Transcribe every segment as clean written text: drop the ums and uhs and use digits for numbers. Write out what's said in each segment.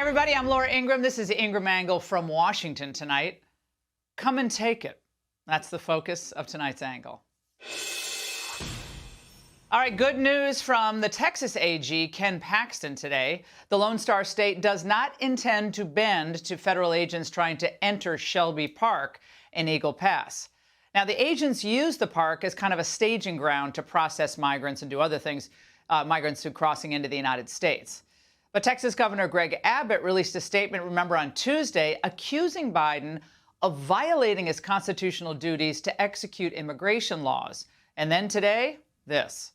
everybody. I'm Laura Ingraham. This is Ingraham Angle from Washington tonight. Come and take it. That's the focus of tonight's angle. All right, good news from the Texas AG, Ken Paxton, today. The Lone Star State does not intend to bend to federal agents trying to enter Shelby Park in Eagle Pass. Now, the agents use the park as kind of a staging ground to process migrants and do other things, migrants who are crossing into the United States. But Texas Governor Greg Abbott released a statement, remember, on Tuesday, accusing Biden of violating his constitutional duties to execute immigration laws. And then today, this.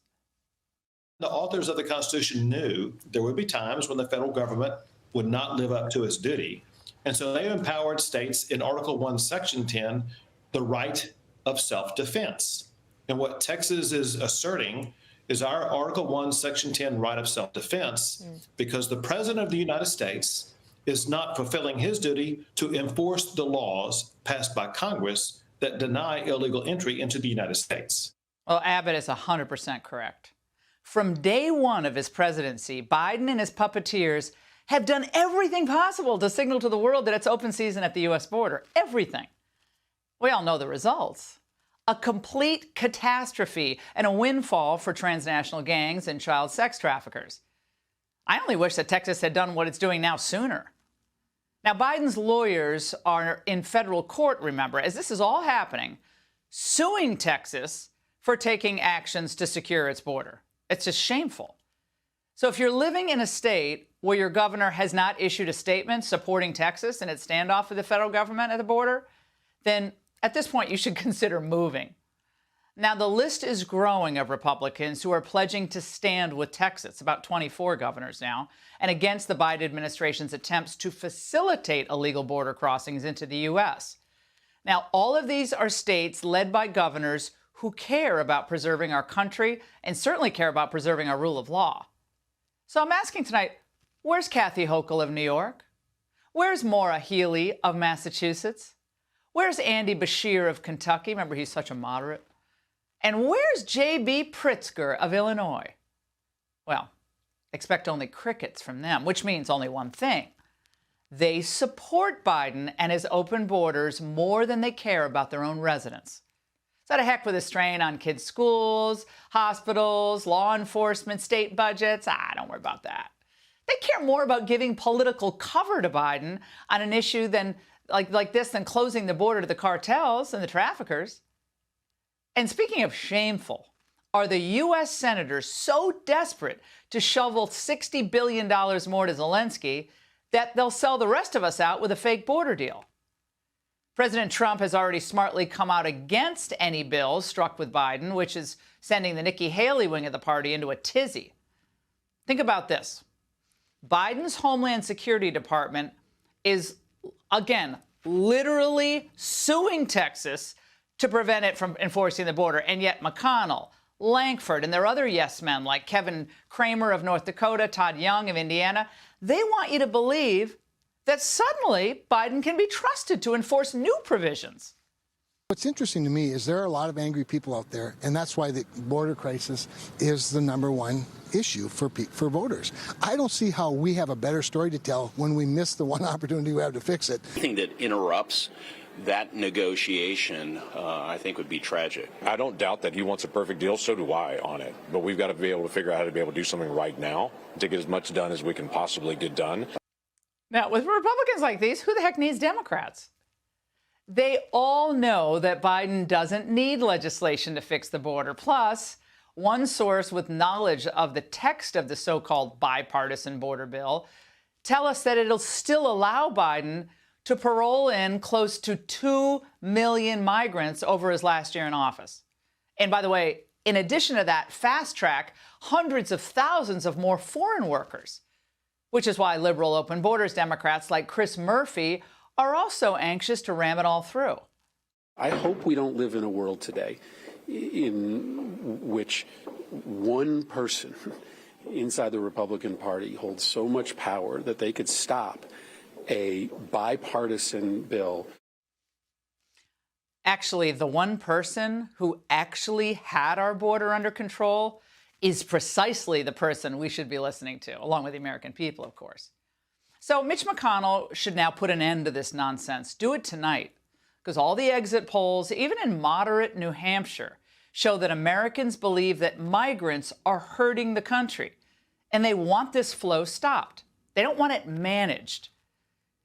The authors of the Constitution knew there would be times when the federal government would not live up to its duty. And so they empowered states in Article 1, Section 10, the right of self-defense. And what Texas is asserting is our Article 1, Section 10 right of self-defense, because the President of the United States is not fulfilling his duty to enforce the laws passed by Congress that deny illegal entry into the United States. Well, Abbott is 100% correct. From day one of his presidency, Biden and his puppeteers have done everything possible to signal to the world that it's open season at the U.S. border. Everything. We all know the results. A complete catastrophe and a windfall for transnational gangs and child sex traffickers. I only wish that Texas had done what it's doing now sooner. Now, Biden's lawyers are in federal court, remember, as this is all happening, suing Texas for taking actions to secure its border. It's just shameful. So if you're living in a state where your governor has not issued a statement supporting Texas and its standoff with the federal government at the border, then at this point, you should consider moving. Now, the list is growing of Republicans who are pledging to stand with Texas, about 24 governors now, and against the Biden administration's attempts to facilitate illegal border crossings into the U.S. Now, all of these are states led by governors who care about preserving our country and certainly care about preserving our rule of law. So I'm asking tonight, where's Kathy Hochul of New York? Where's Maura Healey of Massachusetts? Where's Andy Beshear of Kentucky? Remember, he's such a moderate. And where's J.B. Pritzker of Illinois? Well, expect only crickets from them, which means only one thing. They support Biden and his open borders more than they care about their own residents. So to heck with the strain on kids' schools, hospitals, law enforcement, state budgets. Don't worry about that. They care more about giving political cover to Biden on an issue than than closing the border to the cartels and the traffickers. And speaking of shameful, are the U.S. senators so desperate to shovel $60 billion more to Zelensky that they'll sell the rest of us out with a fake border deal? President Trump has already smartly come out against any bills struck with Biden, which is sending the Nikki Haley wing of the party into a tizzy. Think about this. Biden's Homeland Security Department is, again, literally suing Texas to prevent it from enforcing the border. And yet McConnell, Lankford, and their other yes men like Kevin Kramer of North Dakota, Todd Young of Indiana, they want you to believe that suddenly Biden can be trusted to enforce new provisions. What's interesting to me is there are a lot of angry people out there, and that's why the border crisis is the #1 issue for voters. I don't see how we have a better story to tell when we miss the one opportunity we have to fix it. Anything that interrupts that negotiation, I think, would be tragic. I don't doubt that he wants a perfect deal. So do I on it. But we've got to be able to figure out how to be able to do something right now to get as much done as we can possibly get done. Now, with Republicans like these, who the heck needs Democrats? They all know that Biden doesn't need legislation to fix the border. Plus, one source with knowledge of the text of the so-called bipartisan border bill tell us that it'll still allow Biden to parole in close to 2 million migrants over his last year in office. And by the way, in addition to that, fast track hundreds of thousands of more foreign workers, which is why liberal open borders Democrats like Chris Murphy are also anxious to ram it all through. I hope we don't live in a world today in which one person inside the Republican Party holds so much power that they could stop a bipartisan bill. Actually, the one person who actually had our border under control is precisely the person we should be listening to, along with the American people, of course. So Mitch McConnell should now put an end to this nonsense. Do it tonight, because all the exit polls, even in moderate New Hampshire, show that Americans believe that migrants are hurting the country, and they want this flow stopped. They don't want it managed.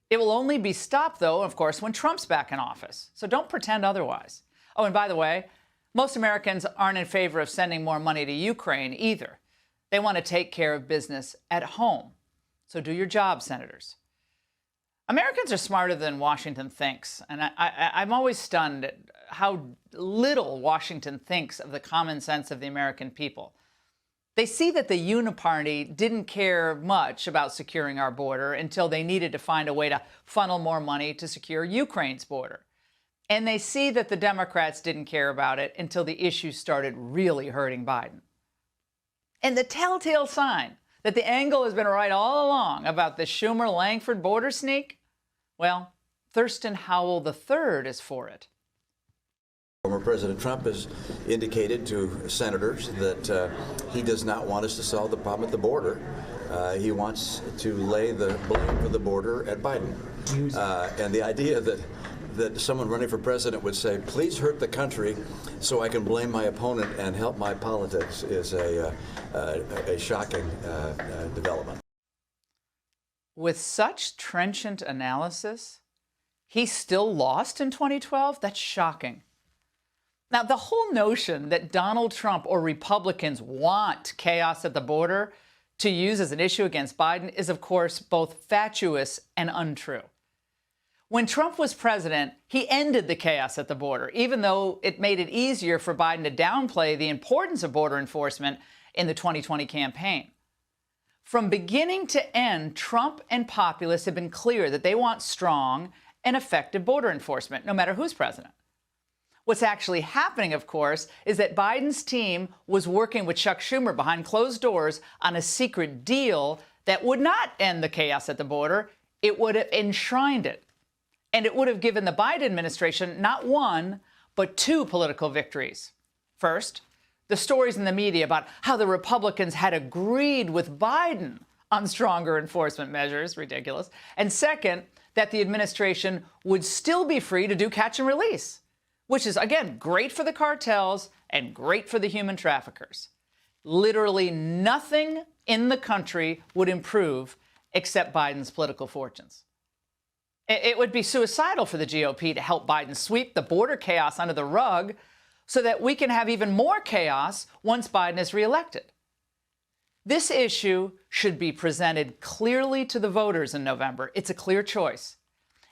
It will only be stopped, though, of course, when Trump's back in office. So don't pretend otherwise. Oh, and by the way, most Americans aren't in favor of sending more money to Ukraine either. They want to take care of business at home. So do your job, senators. Americans are smarter than Washington thinks, and I'm always stunned at how little Washington thinks of the common sense of the American people. They see that the Uniparty didn't care much about securing our border until they needed to find a way to funnel more money to secure Ukraine's border. And they see that the Democrats didn't care about it until the issue started really hurting Biden. And the telltale sign that the angle has been right all along about the Schumer-Langford border sneak, well, Thurston Howell III is for it. Former President Trump has indicated to senators that he does not want us to solve the problem at the border. He wants to lay the blame for the border at Biden. And the idea that someone running for president would say, please hurt the country so I can blame my opponent and help my politics is a shocking development. With such trenchant analysis, he still lost in 2012? That's shocking. Now, the whole notion that Donald Trump or Republicans want chaos at the border to use as an issue against Biden is, of course, both fatuous and untrue. When Trump was president, he ended the chaos at the border, even though it made it easier for Biden to downplay the importance of border enforcement in the 2020 campaign. From beginning to end, Trump and populists have been clear that they want strong and effective border enforcement, no matter who's president. What's actually happening, of course, is that Biden's team was working with Chuck Schumer behind closed doors on a secret deal that would not end the chaos at the border. It would have enshrined it. And it would have given the Biden administration not one, but two political victories. First, the stories in the media about how the Republicans had agreed with Biden on stronger enforcement measures, ridiculous. And second, that the administration would still be free to do catch and release, which is, again, great for the cartels and great for the human traffickers. Literally nothing in the country would improve except Biden's political fortunes. It would be suicidal for the GOP to help Biden sweep the border chaos under the rug so that we can have even more chaos once Biden is reelected. This issue should be presented clearly to the voters in November. It's a clear choice.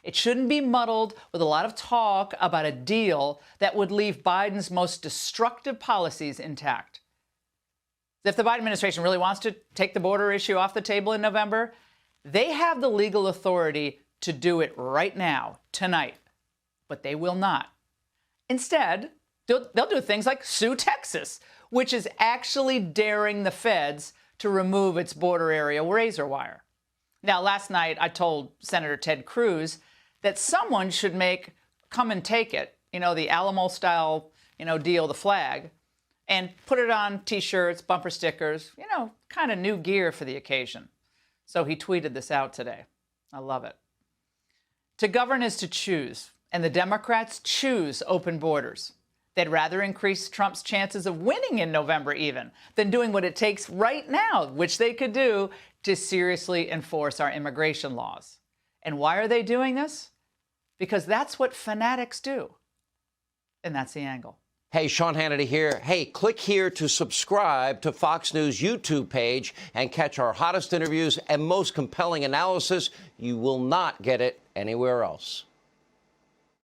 It shouldn't be muddled with a lot of talk about a deal that would leave Biden's most destructive policies intact. If the Biden administration really wants to take the border issue off the table in November, they have the legal authority to do it right now, tonight. But they will not. Instead, they'll do things like sue Texas, which is actually daring the feds to remove its border area razor wire. Now, last night, I told Senator Ted Cruz that someone should make come and take it, the Alamo-style, deal, the flag, and put it on T-shirts, bumper stickers, kind of new gear for the occasion. So he tweeted this out today. I love it. To govern is to choose, and the Democrats choose open borders. They'd rather increase Trump's chances of winning in November even than doing what it takes right now, which they could do, to seriously enforce our immigration laws. And why are they doing this? Because that's what fanatics do. And that's the angle. Hey, Sean Hannity here. Hey, click here to subscribe to Fox News YouTube page and catch our hottest interviews and most compelling analysis. You will not get it anywhere else.